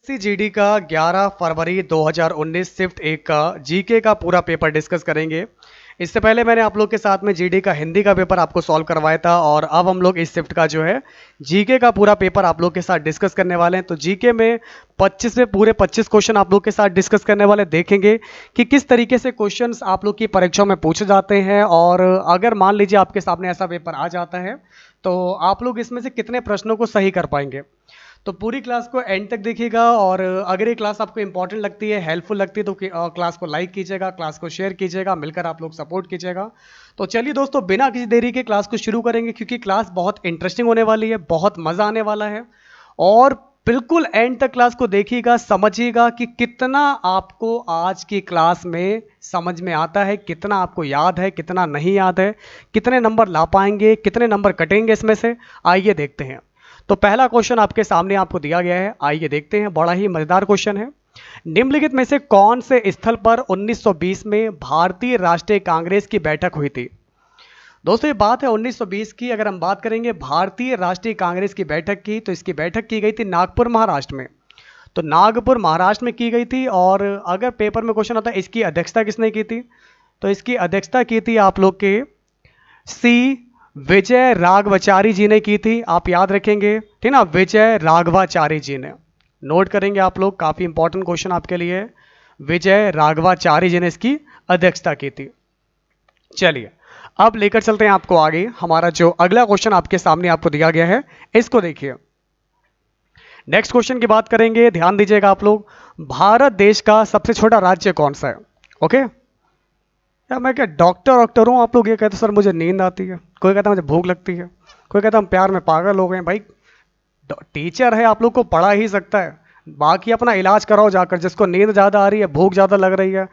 GD का 11 फरवरी 2019 shift 1 का GK का पूरा पेपर डिस्कस करेंगे। इससे पहले मैंने आप लोग के साथ में जीडी का हिंदी का पेपर आपको सॉल्व करवाया था और अब हम लोग इस शिफ्ट का जो है जीके का पूरा पेपर आप लोग के साथ डिस्कस करने वाले हैं। तो जीके में 25 में पूरे 25 क्वेश्चन आप लोग के साथ डिस्कस करने वाले, देखेंगे कि किस तरीके से क्वेश्चंस आप लोग की परीक्षा में पूछे जाते हैं और अगर मान लीजिए आपके सामने ऐसा पेपर आ जाता है तो आप लोग इसमें से कितने प्रश्नों को सही कर पाएंगे। तो पूरी क्लास को एंड तक देखिएगा और अगर ये क्लास आपको इंपॉर्टेंट लगती है, हेल्पफुल लगती है तो क्लास को लाइक कीजिएगा, क्लास को शेयर कीजिएगा, मिलकर आप लोग सपोर्ट कीजिएगा। तो चलिए दोस्तों, बिना किसी देरी के क्लास को शुरू करेंगे क्योंकि क्लास बहुत इंटरेस्टिंग होने वाली है, बहुत मज़ा आने वाला है। और बिल्कुल एंड तक क्लास को देखिएगा, समझिएगा कि कितना आपको आज की क्लास में समझ में आता है, कितना आपको याद है, कितना नहीं याद है, कितने नंबर ला पाएंगे, कितने नंबर कटेंगे इसमें से। आइए देखते हैं। तो पहला क्वेश्चन आपके सामने आपको दिया गया है, आइए देखते हैं। बड़ा ही मजेदार क्वेश्चन है। निम्नलिखित में से कौन से स्थल पर 1920 में भारतीय राष्ट्रीय कांग्रेस की बैठक हुई थी। दोस्तों ये बात है 1920 की। अगर हम बात करेंगे भारतीय राष्ट्रीय कांग्रेस की बैठक की, तो इसकी बैठक की गई थी नागपुर महाराष्ट्र में। तो नागपुर महाराष्ट्र में की गई थी। और अगर पेपर में क्वेश्चन आता है इसकी अध्यक्षता किसने की थी, तो इसकी अध्यक्षता की थी आप लोग के सी विजय राघवाचारी जी ने की थी। आप याद रखेंगे, ठीक ना, विजय राघवाचारी जी ने। नोट करेंगे आप लोग, काफी इंपॉर्टेंट क्वेश्चन आपके लिए है। विजय राघवाचारी जी ने इसकी अध्यक्षता की थी। चलिए अब लेकर चलते हैं आपको आगे। हमारा जो अगला क्वेश्चन आपके सामने आपको दिया गया है, इसको देखिए। नेक्स्ट क्वेश्चन की बात करेंगे, ध्यान दीजिएगा आप लोग। भारत देश का सबसे छोटा राज्य कौन सा है। ओके, या मैं क्या डॉक्टर हूँ। आप लोग ये कहते सर मुझे नींद आती है, कोई कहता है मुझे भूख लगती है, कोई कहता हम प्यार में पागल हो गए। भाई टीचर है, आप लोग को पढ़ा ही सकता है, बाकी अपना इलाज कराओ जाकर। जिसको नींद ज़्यादा आ रही है, भूख ज़्यादा लग रही है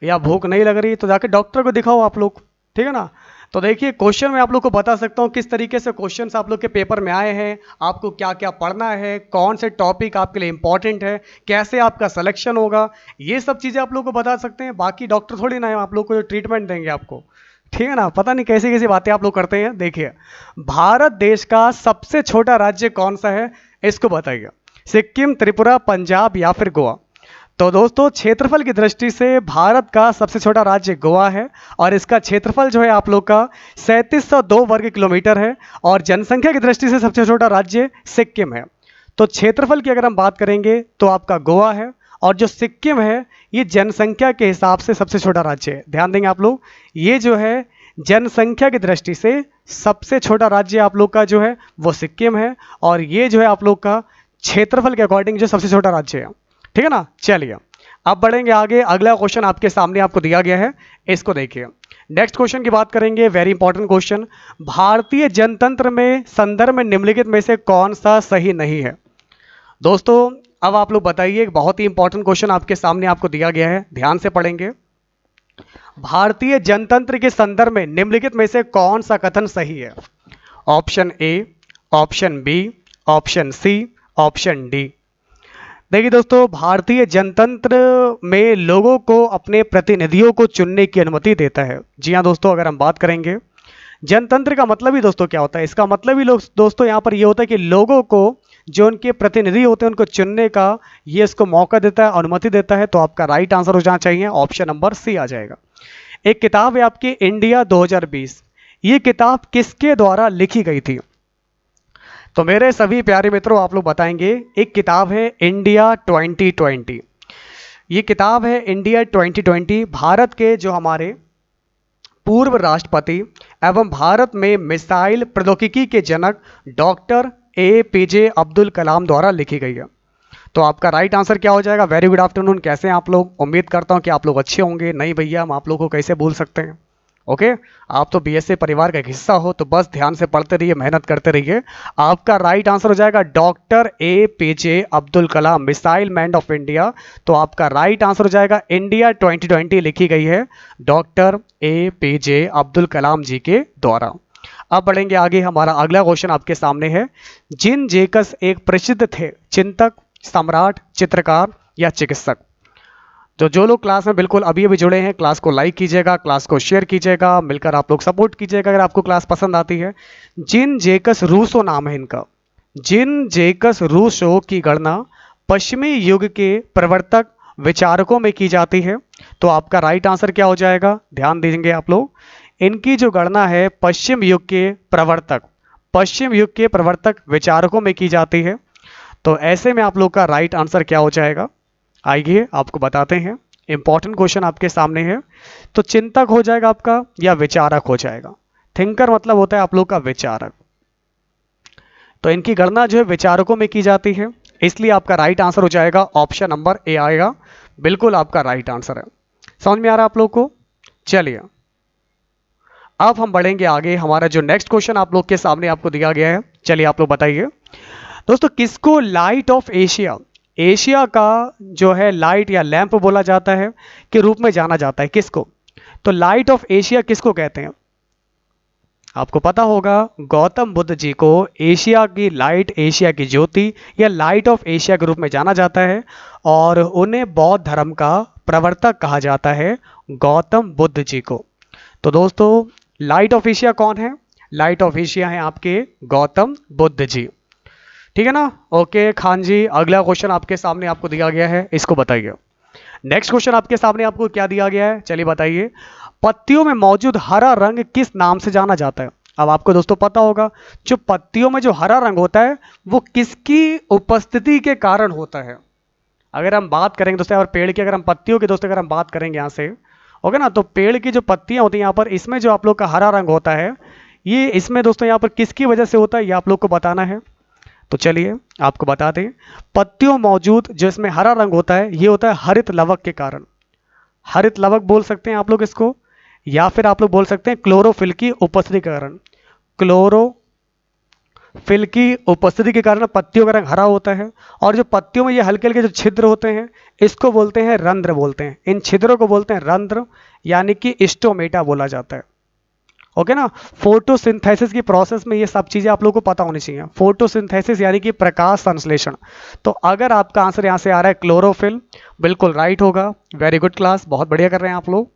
या भूख नहीं लग रही, तो जाकर डॉक्टर को दिखाओ आप लोग, ठीक है ना। तो देखिए क्वेश्चन में आप लोग को बता सकता हूँ किस तरीके से क्वेश्चंस आप लोग के पेपर में आए हैं, आपको क्या क्या पढ़ना है, कौन से टॉपिक आपके लिए इंपॉर्टेंट है, कैसे आपका सिलेक्शन होगा, ये सब चीज़ें आप लोग को बता सकते हैं। बाकी डॉक्टर थोड़ी ना है आप लोग को जो ट्रीटमेंट देंगे आपको, ठीक है ना। पता नहीं कैसी कैसी बातें आप लोग करते हैं। देखिए भारत देश का सबसे छोटा राज्य कौन सा है, इसको बताइए। सिक्किम, त्रिपुरा, पंजाब या फिर गोवा। तो दोस्तों क्षेत्रफल की दृष्टि से भारत का सबसे छोटा राज्य गोवा है और इसका क्षेत्रफल जो है आप लोग का 3702 वर्ग किलोमीटर है। और जनसंख्या की दृष्टि से सबसे छोटा राज्य सिक्किम है। तो क्षेत्रफल की अगर हम बात करेंगे तो आपका गोवा है और जो सिक्किम है ये जनसंख्या के हिसाब से सबसे छोटा राज्य है। ध्यान देंगे आप लोग, ये जो है जनसंख्या की दृष्टि से सबसे छोटा राज्य आप लोग का जो है वो सिक्किम है और ये जो है आप लोग का क्षेत्रफल के अकॉर्डिंग जो सबसे छोटा राज्य है, ठीक है ना। चलिए अब बढ़ेंगे आगे। अगला क्वेश्चन आपके सामने आपको दिया गया है, इसको देखिए। नेक्स्ट क्वेश्चन की बात करेंगे, वेरी इंपॉर्टेंट क्वेश्चन। भारतीय जनतंत्र में संदर्भ में निम्नलिखित में से कौन सा सही नहीं है। दोस्तों अब आप लोग बताइए, एक बहुत ही इंपॉर्टेंट क्वेश्चन आपके सामने आपको दिया गया है, ध्यान से पढ़ेंगे। भारतीय जनतंत्र के संदर्भ में निम्नलिखित में से कौन सा कथन सही है। Option A, option B, option C, option D. देखिए दोस्तों, भारतीय जनतंत्र में लोगों को अपने प्रतिनिधियों को चुनने की अनुमति देता है। जी हाँ दोस्तों, अगर हम बात करेंगे जनतंत्र का मतलब ही दोस्तों क्या होता है, इसका मतलब ही दोस्तों यहाँ पर ये होता है कि लोगों को जो उनके प्रतिनिधि होते हैं उनको चुनने का ये इसको मौका देता है, अनुमति देता है। तो आपका राइट आंसर हो जाना चाहिए ऑप्शन नंबर सी आ जाएगा। एक किताब है आपकी इंडिया 2020, ये किताब किसके द्वारा लिखी गई थी। तो मेरे सभी प्यारे मित्रों आप लोग बताएंगे, एक किताब है इंडिया 2020। ये किताब है इंडिया 2020, भारत के जो हमारे पूर्व राष्ट्रपति एवं भारत में मिसाइल प्रौद्योगिकी के जनक डॉक्टर APJ अब्दुल कलाम द्वारा लिखी गई है। तो आपका राइट आंसर क्या हो जाएगा। वेरी गुड आफ्टरनून, कैसे हैं आप लोग। उम्मीद करता हूं कि आप लोग अच्छे होंगे। नहीं भैया, हम आप लोगों को कैसे भूल सकते हैं। ओके, आप तो BSA परिवार का एक हिस्सा हो, तो बस ध्यान से पढ़ते रहिए, मेहनत करते रहिए। आपका राइट आंसर हो जाएगा doctor APJ Abdul Kalam, missile man of India. तो आपका राइट आंसर हो जाएगा इंडिया 2020 लिखी गई है डॉक्टर APJ अब्दुल कलाम जी के द्वारा। अब बढ़ेंगे आगे। हमारा अगला क्वेश्चन आपके सामने है। जिन जेकस एक प्रसिद्ध थे चिंतक, सम्राट, चित्रकार या चिकित्सक। तो जो लोग क्लास में बिल्कुल अभी अभी जुड़े हैं, क्लास को लाइक कीजिएगा, क्लास को शेयर कीजिएगा, मिलकर आप लोग सपोर्ट कीजिएगा अगर आपको क्लास पसंद आती है। जिन जेकस रूसो नाम है इनका। जिन जेकस रूसो की गणना पश्चिमी युग के प्रवर्तक विचारकों में की जाती है। तो आपका राइट आंसर क्या हो जाएगा, ध्यान देंगे आप लोग। इनकी जो गणना है पश्चिम युग के प्रवर्तक विचारकों में की जाती है। तो ऐसे में आप लोग का राइट आंसर क्या हो जाएगा, आइए आपको बताते हैं। इंपॉर्टेंट क्वेश्चन आपके सामने है। तो चिंतक हो जाएगा आपका या विचारक हो जाएगा। थिंकर मतलब होता है आप लोग का विचारक। तो इनकी गणना जो है विचारकों में की जाती है, इसलिए आपका राइट आंसर हो जाएगा ऑप्शन नंबर ए आएगा। बिल्कुल आपका राइट आंसर है। समझ में आ रहा है आप लोग को। चलिए अब हम बढ़ेंगे आगे। हमारा जो नेक्स्ट क्वेश्चन आप लोग के सामने आपको दिया गया है, चलिए आप लोग बताइए दोस्तों, किसको लाइट ऑफ एशिया, एशिया का जो है लाइट या लैंप बोला जाता है के रूप में जाना जाता है, किसको? तो लाइट ऑफ एशिया किसको कहते हैं? आपको पता होगा गौतम बुद्ध जी को एशिया की लाइट, एशिया की ज्योति या लाइट ऑफ एशिया के रूप में जाना जाता है और उन्हें बौद्ध धर्म का प्रवर्तक कहा जाता है, गौतम बुद्ध जी को। तो दोस्तों लाइट ऑफ एशिया कौन है? लाइट ऑफ एशिया है आपके गौतम बुद्ध जी। ठीक है ना? ओके खान जी, अगला क्वेश्चन आपके सामने आपको दिया गया है, इसको बताइए। नेक्स्ट क्वेश्चन आपके सामने आपको क्या दिया गया है, चलिए बताइए। पत्तियों में मौजूद हरा रंग किस नाम से जाना जाता है? अब आपको दोस्तों पता होगा जो पत्तियों में जो हरा रंग होता है वो किसकी उपस्थिति के कारण होता है। अगर हम बात करेंगे दोस्तों, और पेड़ की अगर हम पत्तियों की दोस्तों अगर हम बात करेंगे यहाँ से, ओके ना, तो पेड़ की जो पत्तियां होती हैं यहाँ पर, इसमें जो आप लोग का हरा रंग होता है, ये इसमें दोस्तों यहाँ पर किसकी वजह से होता है, ये आप लोग को बताना है। तो चलिए आपको बता दें, पत्तियों मौजूद जो इसमें हरा रंग होता है ये होता है हरित लवक के कारण। हरित लवक बोल सकते हैं आप लोग इसको, या फिर आप लोग बोल सकते हैं क्लोरोफिल की उपस्थिति के कारण। क्लोरोफिल की उपस्थिति के कारण पत्तियों का रंग हरा होता है। और जो पत्तियों में ये हल्के हल्के जो छिद्र होते हैं इसको बोलते हैं रंध्र बोलते हैं। इन छिद्रों को बोलते हैं रंध्र, यानी कि स्टोमेटा बोला जाता है। ओके ना? फोटोसिंथेसिस की प्रोसेस में ये सब चीजें आप लोगों को पता होनी चाहिए। फोटोसिंथेसिस यानी कि प्रकाश संश्लेषण। तो अगर आपका आंसर यहां से आ रहा है क्लोरोफिल, बिल्कुल राइट होगा। वेरी गुड क्लास, बहुत बढ़िया कर रहे हैं आप लोग।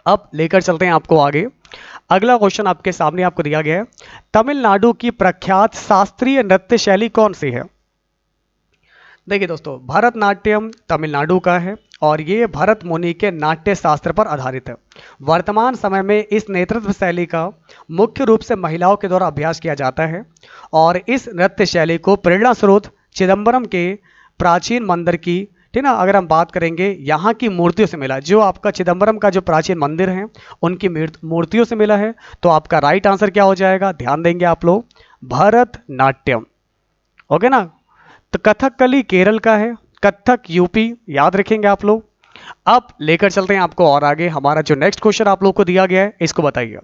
अब लेकर चलते हैं आपको आगे। अगला क्वेश्चन आपके सामने आपको दिया गया है, तमिलनाडु की प्रख्यात शास्त्रीय नृत्य शैली कौन सी है? देखिए दोस्तों, भरतनाट्यम तमिलनाडु का है और ये भरत मुनि के नाट्य शास्त्र पर आधारित है। वर्तमान समय में इस नृत्य शैली का मुख्य रूप से महिलाओं के द्वारा अभ्यास किया जाता है और इस नृत्य शैली को प्रेरणा स्रोत चिदम्बरम के प्राचीन मंदिर की, ठीक ना, अगर हम बात करेंगे यहाँ की मूर्तियों से मिला। जो आपका चिदम्बरम का जो प्राचीन मंदिर है उनकी मूर्तियों से मिला है। तो आपका राइट आंसर क्या हो जाएगा, ध्यान देंगे आप लोग, भरतनाट्यम। ओके ना? तो कथकली केरल का है, कथक यूपी, याद रखेंगे आप लोग। अब लेकर चलते हैं आपको और आगे। हमारा जो नेक्स्ट क्वेश्चन आप लोग को दिया गया है इसको बताइए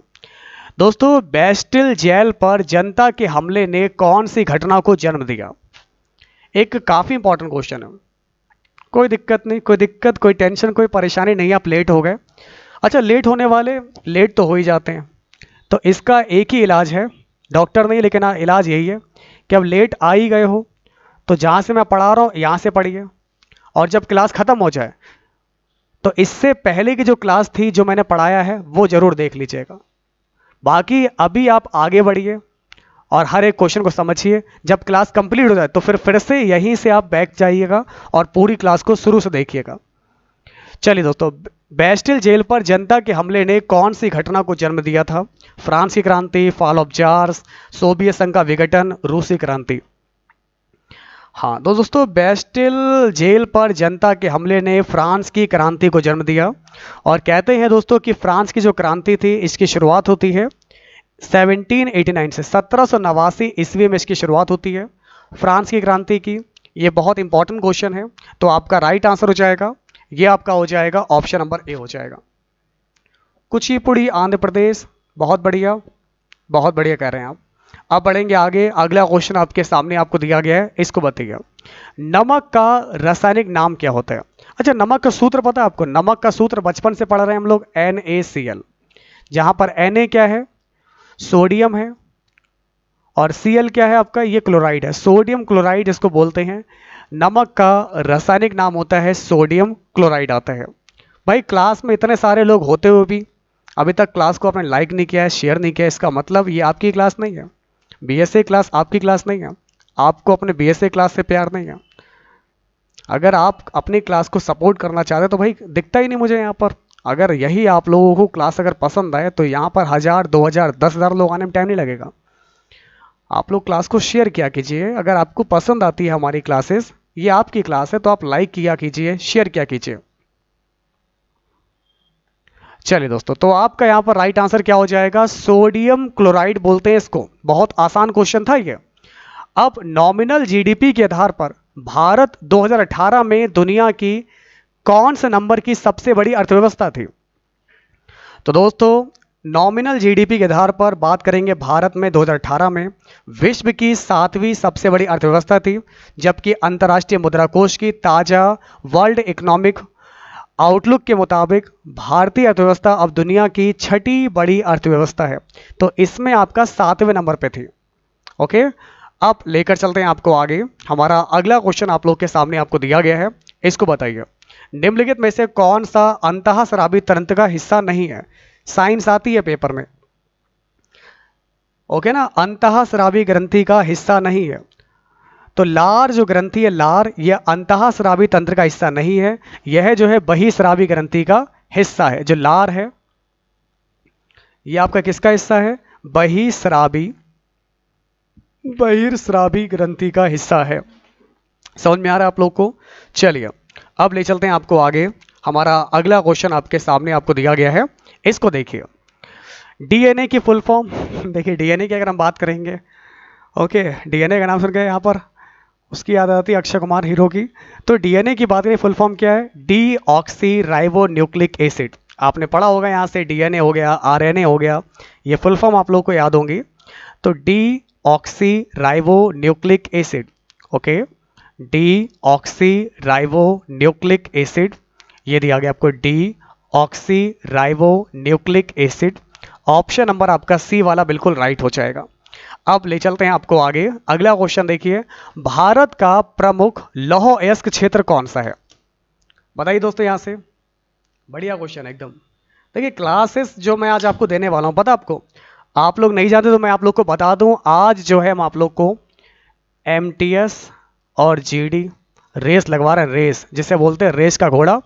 दोस्तों, बेस्टिल जेल पर जनता के हमले ने कौन सी घटना को जन्म दिया? एक काफी इंपॉर्टेंट क्वेश्चन है। कोई दिक्कत नहीं, कोई टेंशन, कोई परेशानी नहीं, आप लेट हो गए। अच्छा, लेट होने वाले लेट तो हो ही जाते हैं, तो इसका एक ही इलाज है, डॉक्टर नहीं लेकिन इलाज यही है कि अब लेट आ ही गए हो तो जहाँ से मैं पढ़ा रहा हूँ यहाँ से पढ़िए, और जब क्लास ख़त्म हो जाए तो इससे पहले की जो क्लास थी जो मैंने पढ़ाया है वो ज़रूर देख लीजिएगा। बाकी अभी आप आगे बढ़िए और हर एक क्वेश्चन को समझिए। जब क्लास कंप्लीट हो जाए तो फिर से यहीं से आप बैक जाइएगा और पूरी क्लास को शुरू से देखिएगा। चलिए दोस्तों, बेस्टिल जेल पर जनता के हमले ने कौन सी घटना को जन्म दिया था? फ्रांस की क्रांति, फॉल ऑफ जार्स, सोवियत संघ का विघटन, रूसी क्रांति। हाँ तो दोस्तों, बेस्टिल जेल पर जनता के हमले ने फ्रांस की क्रांति को जन्म दिया और कहते हैं दोस्तों कि फ्रांस की जो क्रांति थी इसकी शुरुआत होती है 1789 से, 1789 ईस्वी में इसकी शुरुआत होती है फ्रांस की क्रांति की। ये बहुत इंपॉर्टेंट क्वेश्चन है। तो आपका राइट आंसर हो जाएगा, ये आपका हो जाएगा ऑप्शन नंबर ए हो जाएगा, कुचिपुड़ी आंध्र प्रदेश। बहुत बढ़िया, बहुत बढ़िया कह रहे हैं आप। अब बढ़ेंगे आगे। अगला क्वेश्चन आपके सामने आपको दिया गया है, इसको बताइए, नमक का रासायनिक नाम क्या होता है? अच्छा, नमक का सूत्र पता है आपको? नमक का सूत्र बचपन से पढ़ रहे हैं हम लोग, NaCl, जहां पर Na क्या है, सोडियम है, और Cl क्या है आपका, ये क्लोराइड है, सोडियम क्लोराइड इसको बोलते हैं। नमक का रासायनिक नाम होता है सोडियम क्लोराइड आता है। भाई क्लास में इतने सारे लोग होते हुए भी अभी तक क्लास को आपने लाइक नहीं किया है, शेयर नहीं किया है, इसका मतलब ये आपकी क्लास नहीं है। BSA क्लास आपकी क्लास नहीं है, आपको अपने BSA क्लास से प्यार नहीं है। अगर आप अपनी क्लास को सपोर्ट करना चाहते हैं तो भाई दिखता ही नहीं मुझे यहाँ पर। अगर यही आप लोगों को क्लास अगर पसंद आए तो यहाँ पर 1000 2000 10,000 लोग आने में टाइम नहीं लगेगा। आप लोग क्लास को शेयर किया कीजिए। अगर आपको पसंद आती है हमारी क्लासेस, ये आपकी क्लास है, तो आप लाइक किया कीजिए, शेयर किया कीजिए। चलिए दोस्तों, तो आपका यहाँ पर राइट आंसर क्या हो जाएगा? सोडियम क्लोराइड बोलते हैं इसको। बहुत आसान क्वेश्चन था ये। अब नॉमिनल जीडीपी के आधार पर भारत 2018 में दुनिया की कौन से नंबर की सबसे बड़ी अर्थव्यवस्था थी? तो दोस्तों, नॉमिनल जीडीपी के आधार पर बात करेंगे, भारत में 2018 में विश्व की 7वीं सबसे बड़ी अर्थव्यवस्था थी, जबकि अंतर्राष्ट्रीय मुद्रा कोष की ताजा वर्ल्ड इकोनॉमिक आउटलुक के मुताबिक भारतीय अर्थव्यवस्था अब दुनिया की 6ठी बड़ी अर्थव्यवस्था है। तो इसमें आपका 7वें नंबर पे थी। ओके, अब लेकर चलते हैं आपको आगे। हमारा अगला क्वेश्चन आप लोग के सामने आपको दिया गया है, इसको बताइए। निम्नलिखित में से कौन सा अंतःस्रावी तंत्र का हिस्सा नहीं है? साइंस आती है पेपर में, ओके ना। अंतःस्रावी ग्रंथि का हिस्सा नहीं है। तो लार जो ग्रंथि है, लार, यह अंतःस्रावी तंत्र का हिस्सा नहीं है। यह जो है बहिस्रावी ग्रंथि का हिस्सा है। जो लार है यह आपका किसका हिस्सा है? बहिस्रावी, बहिर्स्रावी ग्रंथि का हिस्सा है। समझ में आ रहा है आप लोग को? चलिए, अब ले चलते हैं आपको आगे। हमारा अगला क्वेश्चन आपके सामने आपको दिया गया है, इसको देखिए। डीएनए की फुल फॉर्म देखिए। डीएनए की अगर हम बात करेंगे, ओके, डीएनए का नाम सुन गए यहाँ पर, उसकी याद आती है अक्षय कुमार हीरो की। तो डीएनए की बात करें, फुल फॉर्म क्या है? D oxy ribo nucleic acid. आपने पढ़ा होगा यहाँ से, डीएनए हो गया, आरएनए हो गया, ये फुल फॉर्म आप लोग को याद होंगी। तो D oxy ribo nucleic acid, okay, D oxy ribo nucleic acid, ये दिया गया आपको, D oxy ribo nucleic acid. Option number आपका सी वाला बिल्कुल राइट हो जाएगा। अब ले चलते हैं आपको आगे। अगला क्वेश्चन देखिए, भारत का प्रमुख लौह अयस्क क्षेत्र कौन सा है? बताइए दोस्तों यहां से। बढ़िया क्वेश्चन है एकदम। देखिए, क्लासेस जो मैं आज आपको देने वाला हूं, पता आपको, आप लोग नहीं जानते तो मैं आप लोग को बता दूं। आज जो है हम आप लोग को एमटीएस और जीडी रेस लगवा रहे हैं। रेस जिसे बोलते हैं रेस का घोड़ा।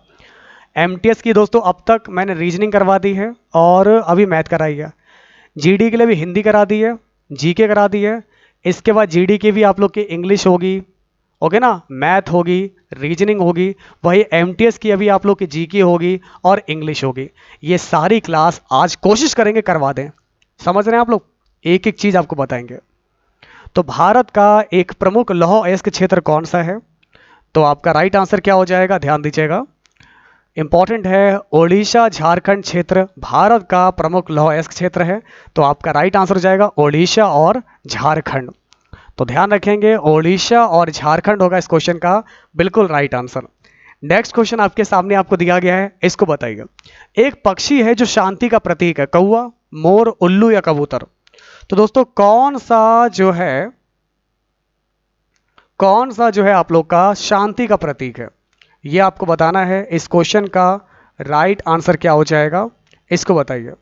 एमटीएस की दोस्तों अब तक मैंने रीजनिंग करवा दी है और अभी मैथ कराई है। जीडी के लिए भी हिंदी करा दी है, जीके करा दी है। इसके बाद जीडी की भी आप लोग की इंग्लिश होगी, ओके ना, मैथ होगी, रीजनिंग होगी। वही एमटीएस की अभी आप लोग की जीके होगी और इंग्लिश होगी। ये सारी क्लास आज कोशिश करेंगे करवा दें। समझ रहे हैं आप लोग? एक एक चीज आपको बताएंगे। तो भारत का एक प्रमुख लौह अयस्क क्षेत्र कौन सा है? तो आपका राइट आंसर क्या हो जाएगा? ध्यान दीजिएगा, इंपॉर्टेंट है। ओडिशा झारखंड क्षेत्र भारत का प्रमुख लौह अयस्क क्षेत्र है। तो आपका राइट आंसर हो जाएगा ओडिशा और झारखंड। तो ध्यान रखेंगे, ओडिशा और झारखंड होगा इस क्वेश्चन का बिल्कुल राइट आंसर। नेक्स्ट क्वेश्चन आपके सामने आपको दिया गया है, इसको बताइए। एक पक्षी है जो शांति का प्रतीक है, कौवा, मोर, उल्लू या कबूतर? तो दोस्तों, कौन सा जो है आप लोग का शांति का प्रतीक है, ये आपको बताना है। इस क्वेश्चन का राइट आंसर क्या हो जाएगा, इसको बताइए।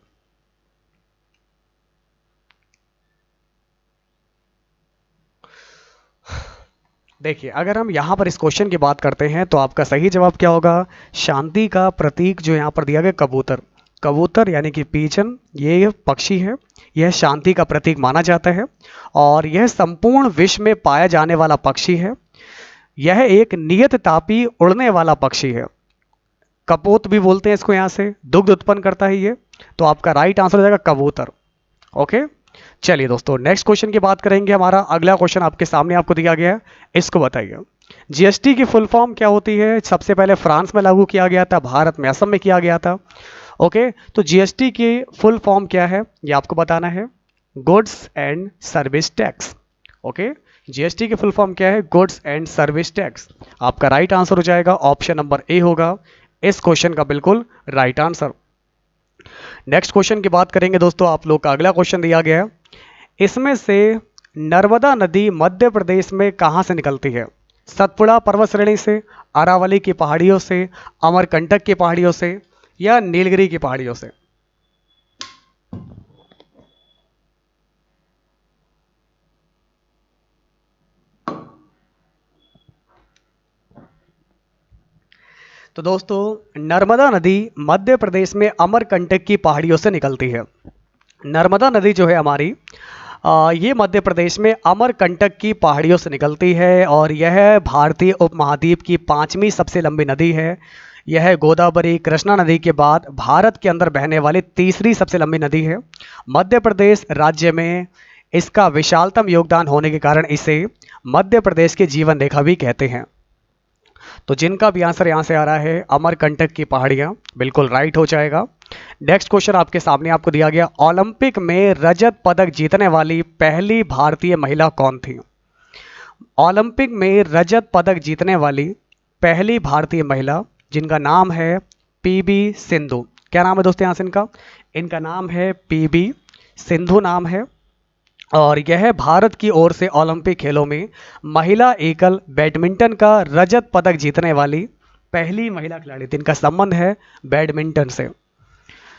देखिए, अगर हम यहां पर इस क्वेश्चन की बात करते हैं तो आपका सही जवाब क्या होगा? शांति का प्रतीक जो यहां पर दिया गया, कबूतर। कबूतर यानी कि पीजन, ये पक्षी है, यह शांति का प्रतीक माना जाता है और यह संपूर्ण विश्व में पाया जाने वाला पक्षी है। यह एक नियत तापी उड़ने वाला पक्षी है। कपोत भी बोलते हैं इसको, यहां से दुग्ध उत्पन्न करता है ये। तो आपका राइट आंसर हो जाएगा कबूतर। ओके, चलिए दोस्तों, नेक्स्ट क्वेश्चन की बात करेंगे। हमारा अगला क्वेश्चन आपके सामने आपको दिया गया है, इसको बताइए। जीएसटी की फुल फॉर्म क्या होती है? सबसे पहले फ्रांस में लागू किया गया था, भारत में असम में किया गया था। ओके, तो जीएसटी की फुल फॉर्म क्या है ये आपको बताना है, goods and service tax. Okay, GST की फुल फॉर्म क्या है? Goods and service tax. आपका राइट आंसर हो जाएगा ऑप्शन नंबर ए होगा इस क्वेश्चन का बिल्कुल राइट आंसर। नेक्स्ट क्वेश्चन की बात करेंगे दोस्तों, आप लोग का अगला क्वेश्चन दिया गया है, इसमें से नर्मदा नदी मध्य प्रदेश में कहां से निकलती है? सतपुड़ा पर्वत श्रेणी से, अरावली की पहाड़ियों से, अमरकंटक की पहाड़ियों से या नीलगिरी की पहाड़ियों से? तो दोस्तों नर्मदा नदी मध्य प्रदेश में अमरकंटक की पहाड़ियों से निकलती है। नर्मदा नदी जो है हमारी ये मध्य प्रदेश में अमरकंटक की पहाड़ियों से निकलती है और यह भारतीय उपमहाद्वीप की 5वीं सबसे लंबी नदी है। यह गोदावरी कृष्णा नदी के बाद भारत के अंदर बहने वाली तीसरी सबसे लंबी नदी है। मध्य प्रदेश राज्य में इसका विशालतम योगदान होने के कारण इसे मध्य प्रदेश के जीवन रेखा भी कहते हैं। तो जिनका भी आंसर यहाँ से आ रहा है अमरकंटक की पहाड़ियाँ, बिल्कुल राइट हो जाएगा। नेक्स्ट क्वेश्चन आपके सामने आपको दिया गया, ओलंपिक में रजत पदक जीतने वाली पहली भारतीय महिला कौन थी? ओलंपिक में रजत पदक जीतने वाली पहली भारतीय महिला जिनका नाम है पीबी सिंधु। क्या नाम है दोस्तों यहाँ से इनका नाम है पीबी सिंधु नाम है और यह भारत की ओर से ओलंपिक खेलों में महिला एकल बैडमिंटन का रजत पदक जीतने वाली पहली महिला खिलाड़ी थी। इनका संबंध है बैडमिंटन से।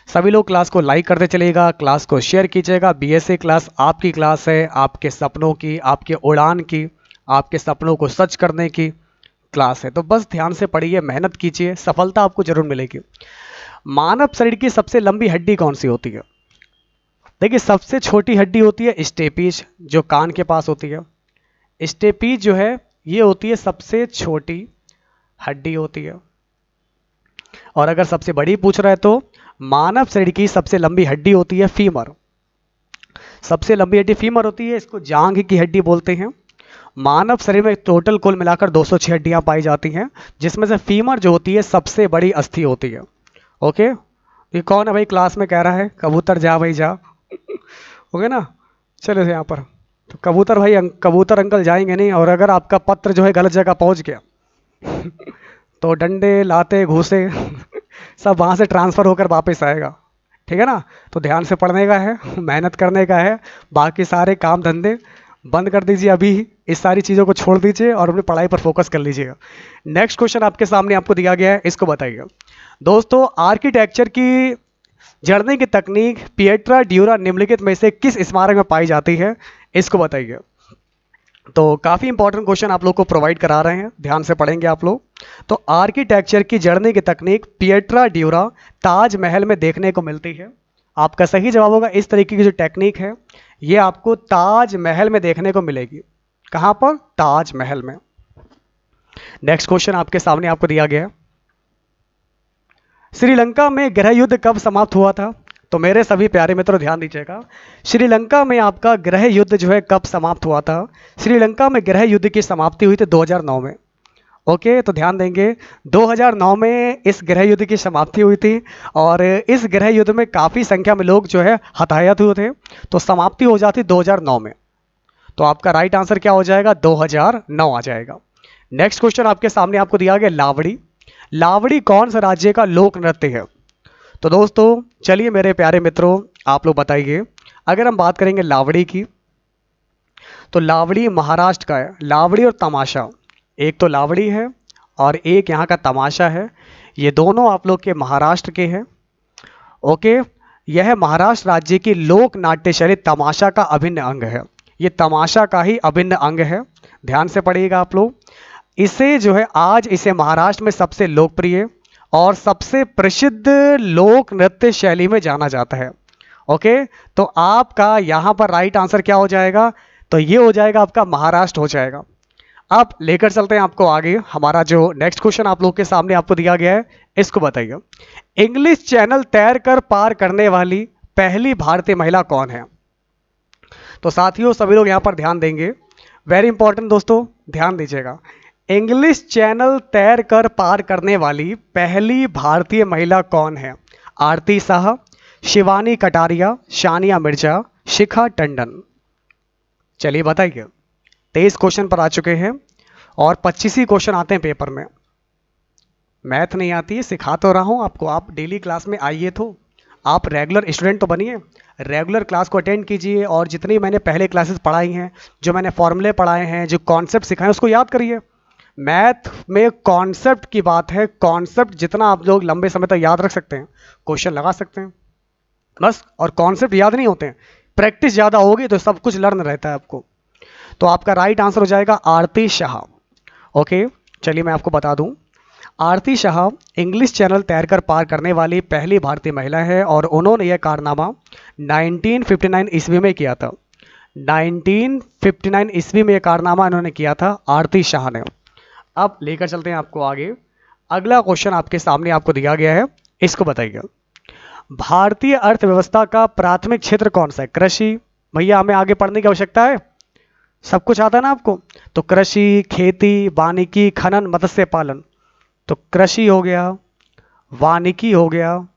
सभी लोग क्लास को लाइक करते चलिएगा, क्लास को शेयर कीजिएगा। बीएससी क्लास आपकी क्लास है, आपके सपनों की, आपके उड़ान की, आपके सपनों को सच करने की क्लास है। तो बस ध्यान से पढ़िए, मेहनत कीजिए, सफलता आपको जरूर मिलेगी। मानव शरीर की सबसे लंबी हड्डी कौन सी होती है? देखिए सबसे छोटी हड्डी होती है स्टेपीज, जो कान के पास होती है। स्टेपीज जो है ये होती है सबसे छोटी हड्डी होती है। और अगर सबसे बड़ी पूछ रहा है तो मानव शरीर की सबसे लंबी हड्डी होती है फीमर। सबसे लंबी हड्डी फीमर होती है, इसको जांघ की हड्डी बोलते हैं। मानव शरीर में टोटल कुल मिलाकर 206 हड्डियां पाई जाती हैं, जिसमें से फीमर जो होती है सबसे बड़ी अस्थि होती है। ओके, ये कौन है भाई क्लास में कह रहा है कबूतर जा भाई जा? हो गया ना? चलो यहाँ पर तो कबूतर भाई कबूतर अंकल जाएंगे नहीं, और अगर आपका पत्र जो है गलत जगह पहुँच गया तो डंडे लाते घूसे सब वहाँ से ट्रांसफ़र होकर वापस आएगा। ठीक है ना? तो ध्यान से पढ़ने का है, मेहनत करने का है, बाकी सारे काम धंधे बंद कर दीजिए, अभी इस सारी चीज़ों को छोड़ दीजिए और अपनी पढ़ाई पर फोकस कर लीजिएगा। नेक्स्ट क्वेश्चन आपके सामने आपको दिया गया है, इसको बताइए दोस्तों। आर्किटेक्चर की जड़ने की तकनीक पिएट्रा ड्यूरा निम्नलिखित में से किस स्मारक में पाई जाती है? इसको बताइए। तो काफ़ी इंपॉर्टेंट क्वेश्चन आप लोग को प्रोवाइड करा रहे हैं, ध्यान से पढ़ेंगे आप लोग। तो आर्किटेक्चर की जड़ने की तकनीक पिएट्रा ड्यूरा ताजमहल में देखने को मिलती है। आपका सही जवाब होगा इस तरीके की जो टेक्निक है ये आपको ताजमहल में देखने को मिलेगी। कहाँ पर? ताजमहल में। नेक्स्ट क्वेश्चन आपके सामने आपको दिया गया है, श्रीलंका में गृह युद्ध कब समाप्त हुआ था? तो मेरे सभी प्यारे मित्रों ध्यान दीजिएगा, श्रीलंका में आपका गृह युद्ध जो है कब समाप्त हुआ था? श्रीलंका में गृह युद्ध की समाप्ति हुई थी 2009 में। ओके, तो ध्यान देंगे 2009 में इस गृह युद्ध की समाप्ति हुई थी और इस गृह युद्ध में काफ़ी संख्या में लोग जो है हताहत हुए थे। तो समाप्ति हो जाती 2009 में। तो आपका राइट आंसर क्या हो जाएगा? 2009 आ जाएगा। नेक्स्ट क्वेश्चन आपके सामने आपको दिया गया, लावड़ी। लावड़ी कौन सा राज्य का लोक नृत्य है? तो दोस्तों चलिए मेरे प्यारे मित्रों आप लोग बताइए, अगर हम बात करेंगे लावड़ी की तो लावड़ी महाराष्ट्र का है। लावड़ी और तमाशा, एक तो लावड़ी है और एक यहाँ का तमाशा है, ये दोनों आप लोग के महाराष्ट्र के हैं। ओके, यह महाराष्ट्र राज्य की लोक नाट्य शैली तमाशा का अभिन्न अंग है। ये तमाशा का ही अभिन्न अंग है, ध्यान से पढ़िएगा आप लोग। इसे जो है आज इसे महाराष्ट्र में सबसे लोकप्रिय और सबसे प्रसिद्ध लोक नृत्य शैली में जाना जाता है। ओके, तो आपका यहाँ पर राइट आंसर क्या हो जाएगा? तो ये हो जाएगा आपका महाराष्ट्र हो जाएगा। अब लेकर चलते हैं आपको आगे। हमारा जो नेक्स्ट क्वेश्चन आप लोग के सामने आपको दिया गया है, इसको बताइए, इंग्लिश चैनल तैरकर पार करने वाली पहली भारतीय महिला कौन है? तो साथियों सभी लोग यहाँ पर ध्यान देंगे, वेरी इंपॉर्टेंट दोस्तों, ध्यान दीजिएगा। इंग्लिश चैनल तैरकर पार करने वाली पहली भारतीय महिला कौन है? आरती शाह, शिवानी कटारिया, सानिया मिर्जा, शिखा टंडन। चलिए बताइए। 23 क्वेश्चन पर आ चुके हैं और 25 ही क्वेश्चन आते हैं पेपर में। मैथ नहीं आती है, सिखा तो रहा हूँ आपको, आप डेली क्लास में आइए, तो आप रेगुलर स्टूडेंट तो बनिए, रेगुलर क्लास को अटेंड कीजिए और जितनी मैंने पहले क्लासेस पढ़ाई हैं, जो मैंने फॉर्मूले पढ़ाए हैं, जो कॉन्सेप्ट सिखाए उसको याद करिए। मैथ में कॉन्सेप्ट की बात है, कॉन्सेप्ट जितना आप लोग लंबे समय तक याद रख सकते हैं, क्वेश्चन लगा सकते हैं बस। और कॉन्सेप्ट याद नहीं होते हैं, प्रैक्टिस ज़्यादा होगी तो सब कुछ लर्न रहता है आपको। तो आपका राइट आंसर हो जाएगा आरती शाह। ओके, चलिए मैं आपको बता दूं, आरती शाह इंग्लिश चैनल तैरकर पार करने वाली पहली भारतीय महिला है और उन्होंने यह कारनामा 1959 ईस्वी में किया था। 1959 ईस्वी में यह कारनामा इन्होंने किया था, आरती शाह ने। अब लेकर चलते हैं आपको आगे। अगला क्वेश्चन आपके सामने आपको दिया गया है, इसको बताइए। भारतीय अर्थव्यवस्था का प्राथमिक क्षेत्र कौन सा है? कृषि। भैया हमें आगे पढ़ने की आवश्यकता है, सब कुछ आता है ना आपको। तो कृषि, खेती, वानिकी, खनन, मत्स्य पालन। तो कृषि हो गया, वानिकी हो गया,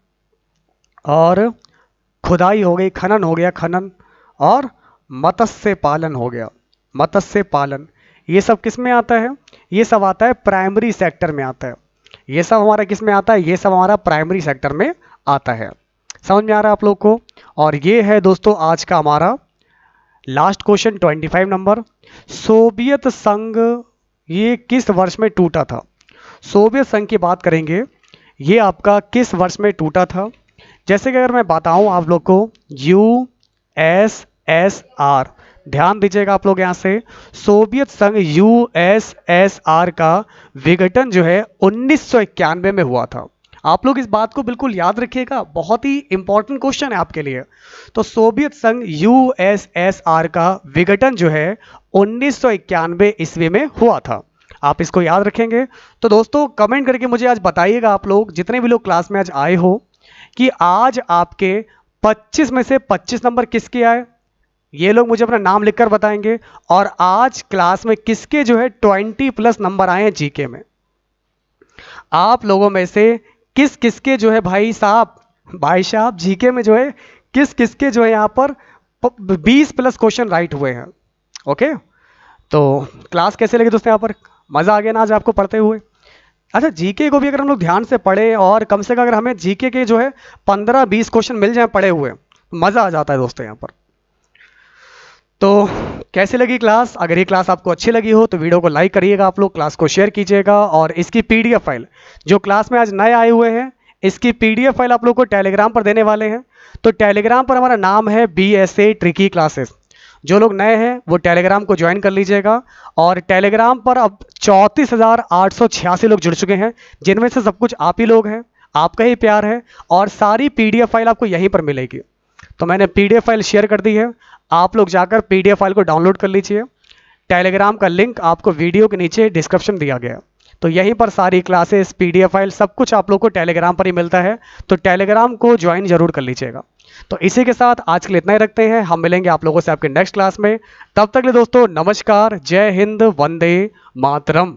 और खुदाई हो गई, खनन हो गया, खनन, और मत्स्य पालन हो गया, मत्स्य पालन। ये सब किस में आता है? ये सब आता है प्राइमरी सेक्टर में आता है। ये सब हमारा किस में आता है? ये सब हमारा प्राइमरी सेक्टर में आता है। समझ में आ रहा है आप लोग को? और ये है दोस्तों आज का हमारा लास्ट क्वेश्चन 25 नंबर। सोवियत संघ ये किस वर्ष में टूटा था? सोवियत संघ की बात करेंगे, ये आपका किस वर्ष में टूटा था? जैसे कि अगर मैं बताऊं आप लोग को, USSR, ध्यान दीजिएगा आप लोग यहाँ से, सोवियत संघ USSR का विघटन जो है 1991 में हुआ था। आप लोग इस बात को बिल्कुल याद रखिएगा, बहुत ही इंपॉर्टेंट क्वेश्चन है आपके लिए। तो सोवियत संघ USSR का विघटन जो है 1991 ईस्वी में हुआ था, आप इसको याद रखेंगे। तो दोस्तों कमेंट करके मुझे आज बताइएगा आप लोग, जितने भी लोग क्लास में आज आए हो, कि आज आपके 25 में से 25 नंबर किसके आए। ये लोग मुझे अपना नाम लिखकर बताएंगे। और आज क्लास में किसके जो है 20+ नंबर आए हैं जीके में। आप लोगों में से किस किसके जो है भाई साहब जीके में जो है किस किसके जो है यहाँ पर 20+ क्वेश्चन राइट हुए हैं। ओके, तो क्लास कैसे लगी दोस्तों? यहाँ पर मज़ा आ गया ना आज आपको पढ़ते हुए? अच्छा, जीके को भी अगर हम लोग ध्यान से पढ़े और कम से कम अगर हमें जीके के जो है 15-20 क्वेश्चन मिल जाए पढ़े हुए, मज़ा आ जाता है दोस्तों यहाँ पर। तो कैसे लगी क्लास? अगर ये क्लास आपको अच्छी लगी हो तो वीडियो को लाइक करिएगा, आप लोग क्लास को शेयर कीजिएगा, और इसकी PDF फाइल, जो क्लास में आज नए आए हुए हैं, इसकी PDF फाइल आप लोग को टेलीग्राम पर देने वाले हैं। तो टेलीग्राम पर हमारा नाम है BSA ट्रिकी क्लासेस। जो लोग नए हैं वो टेलीग्राम को ज्वाइन कर लीजिएगा। और टेलीग्राम पर अब 34,886 लोग जुड़ चुके हैं, जिनमें से सब कुछ आप ही लोग हैं, आपका ही प्यार है, और सारी PDF फाइल आपको यहीं पर मिलेगी। तो मैंने PDF फाइल शेयर कर दी है, आप लोग जाकर PDF फाइल को डाउनलोड कर लीजिए। टेलीग्राम का लिंक आपको वीडियो के नीचे डिस्क्रिप्शन दिया गया है। तो यहीं पर सारी क्लासेस, PDF फाइल, सब कुछ आप लोग को टेलीग्राम पर ही मिलता है। तो टेलीग्राम को ज्वाइन जरूर कर लीजिएगा। तो इसी के साथ आज के लिए इतना ही रखते हैं, हम मिलेंगे आप लोगों से आपके नेक्स्ट क्लास में। तब तक के लिए दोस्तों नमस्कार, जय हिंद, वंदे मातरम।